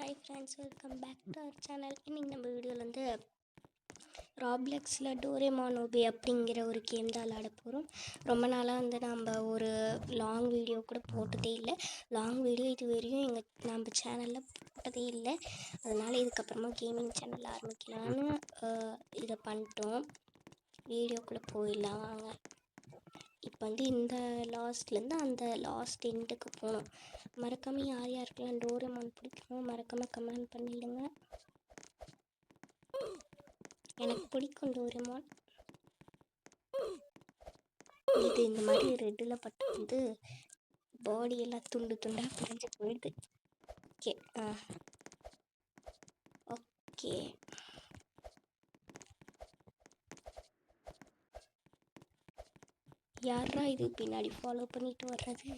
Hi friends, welcome back to our channel. இன்றைக்கி நம்ம வீடியோவில் வந்து ராப்ளெக்ஸில் டோரேமான் ஓபி அப்படிங்கிற ஒரு கேம் தான் விளாட போகிறோம். ரொம்ப நாளாக வந்து நம்ம ஒரு லாங் வீடியோ கூட போட்டதே இல்லை. லாங் வீடியோ இது வரையும் நம்ம சேனலில் போட்டதே இல்லை. அதனால் இதுக்கப்புறமா கேமிங் சேனல் ஆரம்பிக்கலான்னு இதை பண்ணிட்டோம். வீடியோக்குள்ளே போயிடலாம் வாங்க. இப்போ வந்து இந்த லாஸ்ட்லேருந்து அந்த லாஸ்ட் எண்டுக்கு போகணும். மறக்காமல் யார் யாருக்கெல்லாம் டோரேமான் பிடிக்குமோ மறக்காமல் கமெண்ட் பண்ணிடுங்க. எனக்கு பிடிக்கும் டோரேமான். இது இந்த மாதிரி ரெட்டில் பட்டு வந்து பாடியெல்லாம் துண்டு துண்டாக பிரிஞ்சு போயிடுது. ஓகே ஓகே யாரா இது பின்னாடி ஃபாலோ பண்ணிட்டு வர்றது?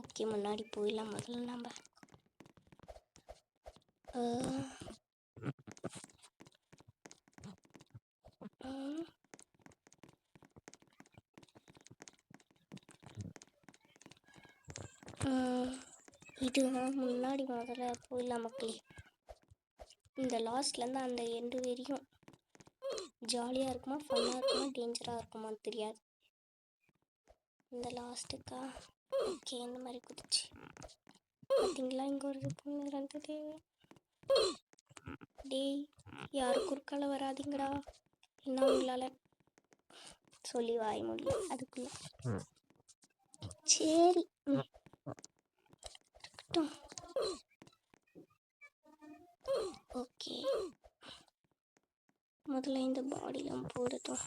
ஓகே, முன்னாடி போயிடலாம். முதல்ல நம்ம இது முன்னாடி முதல்ல போயிடலாம் மக்களே. இந்த லாஸ்ட்லேருந்து அந்த எண்டு வரையும் ஜாலியாக இருக்குமா, ஃபன்னாக இருக்குமா, டேஞ்சராக இருக்குமான்னு தெரியாது. இந்த லாஸ்ட்டுக்கா ஓகே இந்த மாதிரி குதிச்சு பார்த்தீங்களா, இங்கே ஒரு பொண்ணு இருந்தது. டேய், யாரும் குறுக்கால வராதிங்கடா, என்ன உங்களால் சொல்லி வாய முடியல அதுக்குள்ள. சரி இருக்கட்டும். ஓகே, முதல்ல இந்த பாடிலாம் போடட்டும்.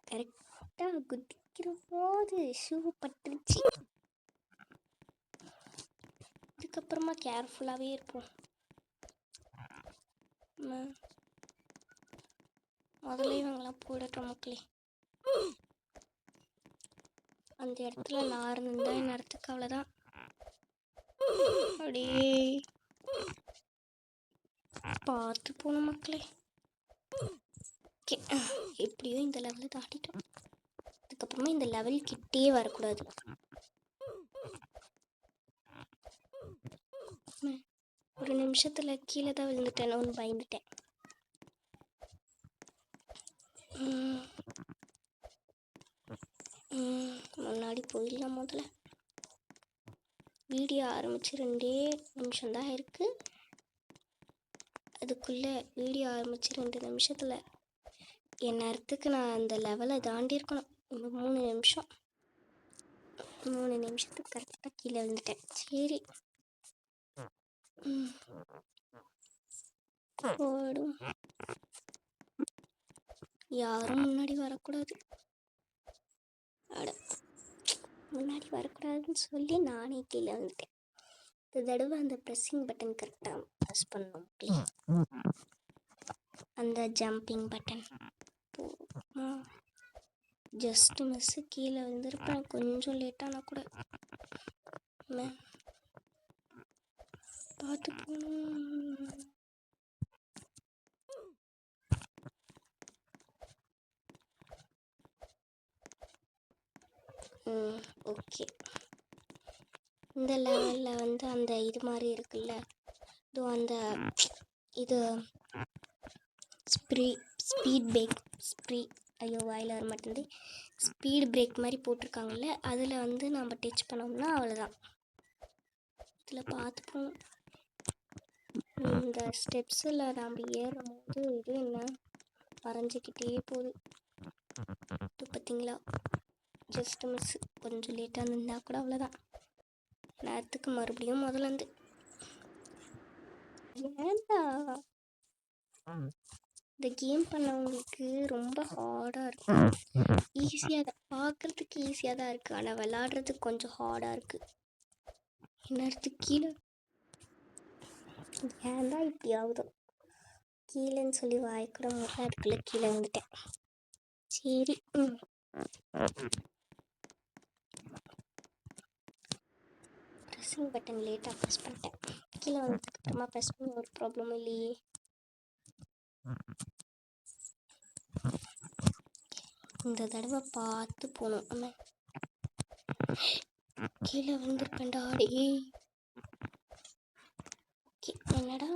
கரெக்டாக குதிக்கிற போது ஷூ பட்டுருச்சு. இதுக்கப்புறமா கேர்ஃபுல்லாகவே இருப்போம். முதல்ல இவங்கெல்லாம் போடட்டும் மக்களே. அந்த இடத்துல நான் இருந்திருந்தா நேரத்துக்கு அவ்வளோதான். அப்படியே பார்த்து போகணும் மக்களே. ஓகே, எப்படியோ இந்த லெவலில் தாண்டிட்டோம். அதுக்கப்புறமா இந்த லெவல் கிட்டே வரக்கூடாது. ஒரு நிமிஷத்தில் கீழே தான் விழுந்துட்டேன்னு பயந்துட்டேன். முன்னாடி போயிடலாம். முதல்ல வீடியோ ஆரம்பித்து 2 நிமிஷம்தான் இருக்குது. அதுக்குள்ளே வீடியோ ஆரம்பித்து 2 நிமிஷத்தில் என் நேரத்துக்கு நான் அந்த லெவலை தாண்டி இருக்கணும். 3 நிமிஷம் 3 நிமிஷத்துக்கு கரெக்டாக கீழே விழுந்துட்டேன். சரி போடும். யாரும் முன்னாடி வரக்கூடாது. முன்னாடி வரக்கூடாதுன்னு சொல்லி நானே கீழே வந்துட்டேன். இந்த தடவை அந்த ப்ரெஸ்ஸிங் பட்டன் கரெக்டாக ப்ரெஸ் பண்ணணும். அந்த ஜம்பிங் பட்டன் ஜஸ்ட் மிஸ்ஸு கீழே வந்துருப்பேன். கொஞ்சம் லேட்டானா கூட பார்த்து போகணும். ஓகே, இந்த லெவலில் வந்து அந்த இது மாதிரி இருக்குல்ல, இதோ அந்த இது ஐயோ வாயில் வர மாட்டேங்குது. ஸ்பீடு பிரேக் மாதிரி போட்டிருக்காங்கல்ல, அதில் வந்து நம்ம டச் பண்ணோம்னா அவ்வளோதான். இதில் பார்த்துப்போம். இந்த ஸ்டெப்ஸில் நம்ம ஏறும் போது இது என்ன வரைஞ்சிக்கிட்டே போகுது. இது பார்த்தீங்களா, ஜஸ்ட் மிஸ். கொஞ்சம் லேட்டாக இருந்தால் கூட அவ்வளோதான். நேரத்துக்கு மறுபடியும் முதலேருந்து. ஏன்டா இந்த கேம் பண்ணவங்களுக்கு ரொம்ப ஹார்டாக இருக்குது. ஈஸியாக தான் பார்க்குறதுக்கு ஈஸியாக தான் இருக்குது, ஆனால் விளாட்றதுக்கு கொஞ்சம் ஹார்டாக இருக்குது. நேரத்துக்கு கீழே ஏன் தான் இப்படி ஆகுதோ, கீழேன்னு சொல்லி வாய்க்கூட முறை அதுக்குள்ளே கீழே வந்துட்டேன். சரி ப்ரெஸ்ஸிங் பட்டன் லேட்டாக ப்ரெஸ் பண்ணிட்டேன். கீழே வந்ததுக்கப்புறமா ப்ரெஸ் பண்ணி ஒரு ப்ராப்ளமும் இல்லையே. இந்த தடவை பார்த்து போகணும். கீழே விழுந்திருப்பேன்டா டேய். என்னடா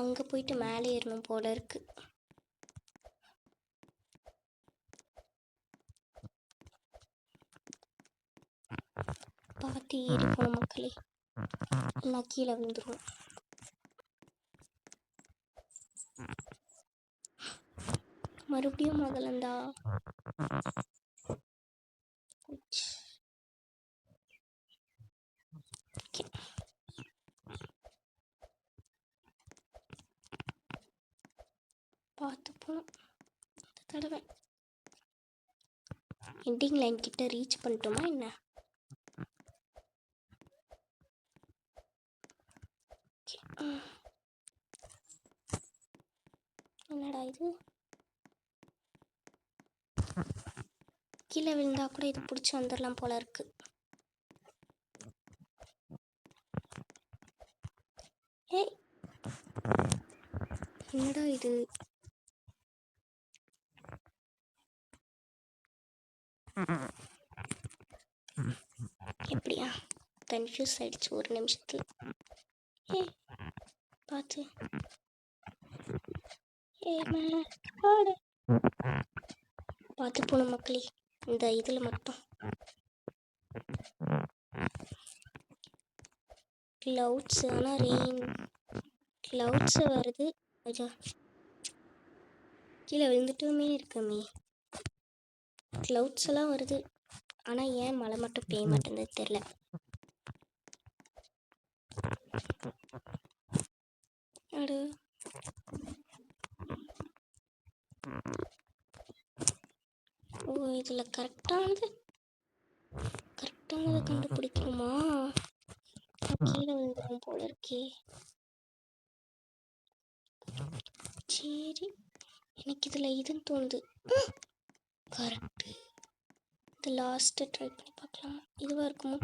அங்கே போயிட்டு மேலே ஏறணும் போல இருக்கு. பார்த்து ஏறி போன மக்களே, நான் கீழே விழுந்துருவேன். மறுபடியும் முதலந்தா பார்த்து போகணும். தடவை எண்டிங் லைன் கிட்ட ரீச் பண்ணிட்டோமா என்ன? என்னடா இது, கீழே விழுந்தா கூட இது பிடிச்சி வந்துடலாம் போல இருக்கு. ஏய் என்னடா இது, எப்படியா கன்ஃபியூஸ் ஆயிடுச்சு ஒரு நிமிஷத்துல. ஏய் பார்த்து, பார்த்து போன மக்களே, இந்த இதில் மட்டும் க்ளவுட்ஸ், ஆனால் ரெயின் க்ளவுட்ஸு வருது. ஐயா கீழே விழுந்துட்டுமே இருக்குமே. க்ளவுட்ஸ் எல்லாம் வருது, ஆனால் ஏன் மழை மட்டும் பெய்ய மாட்டேங்குது தெரில. அடு ஓ, இதில் கரெக்டானதை கண்டுபிடிக்கணுமா? கீழே விழுந்துடும் போல இருக்கே. சரி, எனக்கு இதில் இதுன்னு தோணுது. கரெக்டு, இது லாஸ்ட்டு ட்ரை பண்ணி பார்க்கலாம். இதுவாக இருக்குமோ?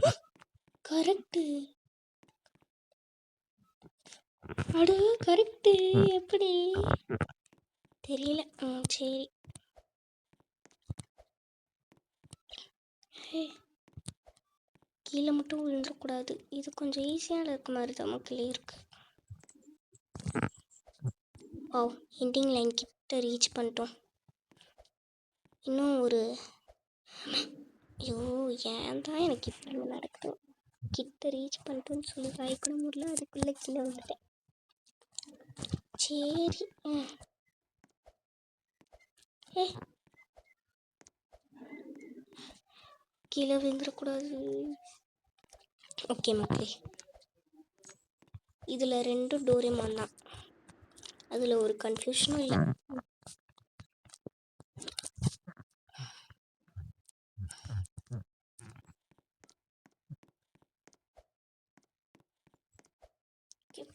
கரெக்டு, அடு கரெக்டு. எப்படி தெரியல. சரி, கீழே மட்டும் விழுந்துடக்கூடாது. இது கொஞ்சம் ஈஸியாக இருக்க மாதிரி தான் மக்களே இருக்கு. ஓ, எண்டிங் லைன் கிட்ட ரீச் பண்ணிட்டோம். இன்னும் ஒரு, ஐயோ ஏன் தான் எனக்கு இப்படி நடக்குது. கிட்ட ரீச் பண்ணிட்டோன்னு சொல்லி வாய்க்கூட முடியல, அதுக்குள்ளே கீழே வந்துட்டேன். சரி, கீழே விழுந்துடக்கூடாது. ஓகே மக்களே, இதில் 2 டோரேமான் தான், அதில் ஒரு கன்ஃபியூஷனும் இல்லை.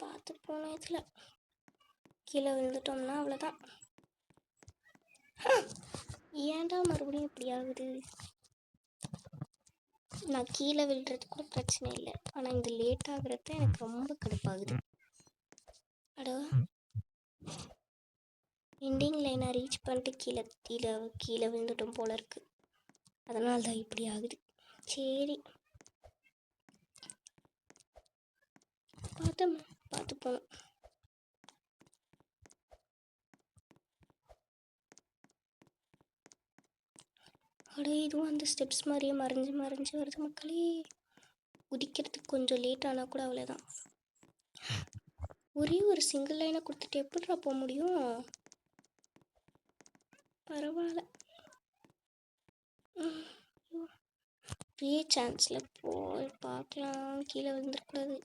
பார்த்து போன இதில் கீழே விழுந்துட்டோம்னா அவ்வளோதான். ஏன்டா மறுபடியும் இப்படி ஆகுது? நான் கீழே விழுறது கூட பிரச்சனை இல்லை, ஆனால் இந்த லேட் ஆகுறது தான் எனக்கு ரொம்ப கடுப்பாகுது. அடோ, எண்டிங் லைனை ரீச் பண்ணிட்டு கீழே விழுந்துட்டோம் போல இருக்கு. அதனால தான் இப்படி ஆகுது. சரி, பார்த்து போகணும். அப்படியே இதுவும் அந்த ஸ்டெப்ஸ் மாதிரியே மறைஞ்சு வருது மக்களே. குதிக்கிறதுக்கு கொஞ்சம் லேட் ஆனால் கூட அவ்வளோதான். ஒரே ஒரு சிங்கிள் லைனை கொடுத்துட்டு எப்படிடா போக முடியும்? பரவாயில்ல, சான்ஸில் போய் பார்க்கலாம். கீழே விழுந்துடக்கூடாது.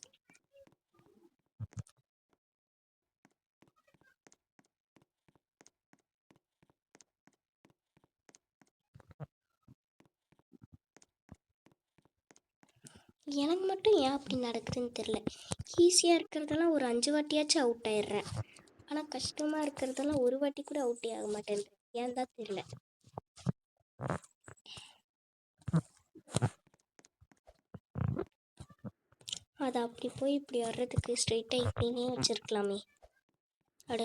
எனக்கு மட்டும் ஏன் அப்படி நடக்குதுன்னு தெரில. ஈஸியாக இருக்கிறதெல்லாம் ஒரு 5 வாட்டியாச்சும் அவுட் ஆயிடுறேன், ஆனால் கஷ்டமாக இருக்கிறதெல்லாம் ஒரு வாட்டி கூட அவுட்டே ஆக மாட்டேன். ஏன் தான் தெரில. அதை அப்படி போய் இப்படி வர்றதுக்கு ஸ்ட்ரெயிட்டாக இப்படின்னே வச்சுருக்கலாமே. அட,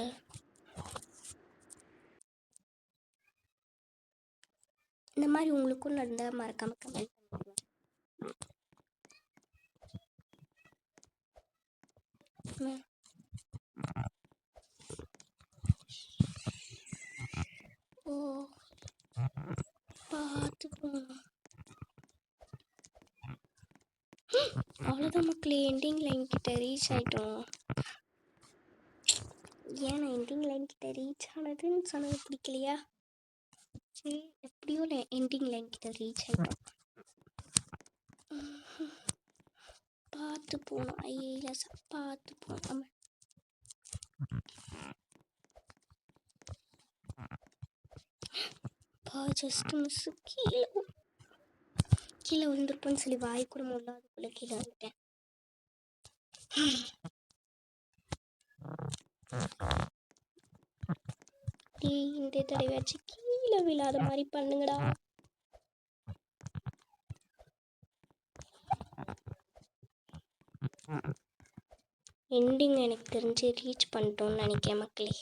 இந்த மாதிரி உங்களுக்கும் நடந்தால் மறக்காமல் கமெண்ட் பண்ணுங்கள். ஓ பார்த்து போகணும். அவ்வளோதான் மக்களே, எண்டிங் லைன் கிட்ட ரீச் ஆகிட்டோம். ஏன் நான் எண்டிங் லைன் கிட்ட ரீச் ஆனதுன்னு சொன்னது பிடிக்கலையா? சரி, எப்படியோ எண்டிங் லைன் கிட்ட ரீச் ஆகிட்டோம். பார்த்து போகணும். ஐலசா பார்த்து போகணும். ஜஸ்ட் மிஸ் கீழே விழுந்துருப்போன்னு சொல்லி வாய் கூட முடியல, அதுக்குள்ளே கீழே வந்துட்டேன். இந்த தடவையாச்சு கீழே விழாத மாதிரி பண்ணுங்கடா. எண்டிங் எனக்கு தெரிஞ்சு ரீச் பண்ணிட்டோம்னு நினைக்கிறேன் மக்களே.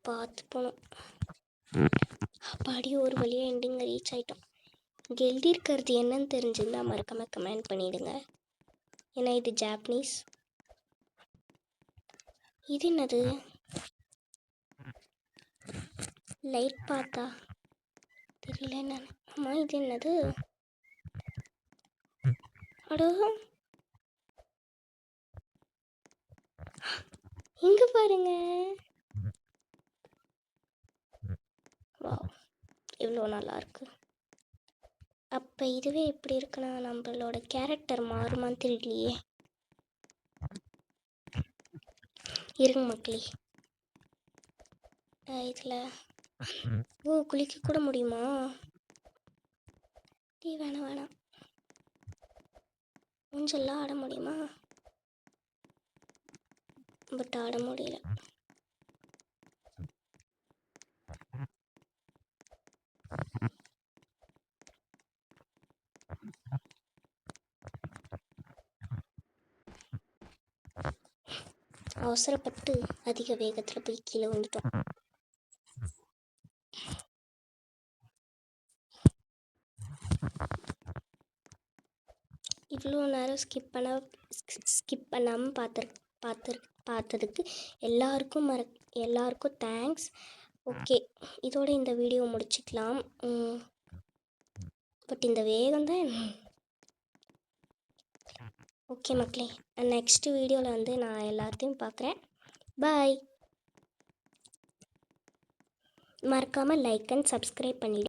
பார்த்து போனோம். அப்பாடி ஒரு வழியாக எண்டிங்கை ரீச் ஆகிட்டோம். இங்கே எழுதியிருக்கிறது என்னன்னு தெரிஞ்சுருந்தா மறக்காமல் கமெண்ட் பண்ணிவிடுங்க. ஏன்னா இது ஜாப்பனீஸ். இது என்னது? லைட் பார்த்தா தெரியல என்னன்னு. ஆமாம், இது என்னது? அடோ, இங்கே பாருங்க. வா, இவ்வளோ நல்லாயிருக்கு. அப்போ இதுவே எப்படி இருக்குன்னா நம்மளோட கேரக்டர் மாறுமான்னு தெரியலையே. இருங்க மக்களே, இதில் குளிக்க கூட முடியுமா? வேணாம் மூஞ்செல்லாம் ஆட முடியுமா? பட் ஆட முடியல. அவசரப்பட்டு அதிக வேகத்தில் போய் கீழே வந்துட்டோம். இவ்வளோ நேரம் ஸ்கிப் பண்ணாமல் பார்த்ததுக்கு எல்லாருக்கும் தேங்க்ஸ். ஓகே, இதோட இந்த வீடியோ முடிச்சுக்கலாம். பட் இந்த வேகம் தான். ஓகே மக்களே, நெக்ஸ்ட் வீடியோவில் வந்து நான் எல்லாத்தையும் பார்க்குறேன். பாய். மறக்காமல் லைக் அண்ட் சப்ஸ்கிரைப் பண்ணிவிடு.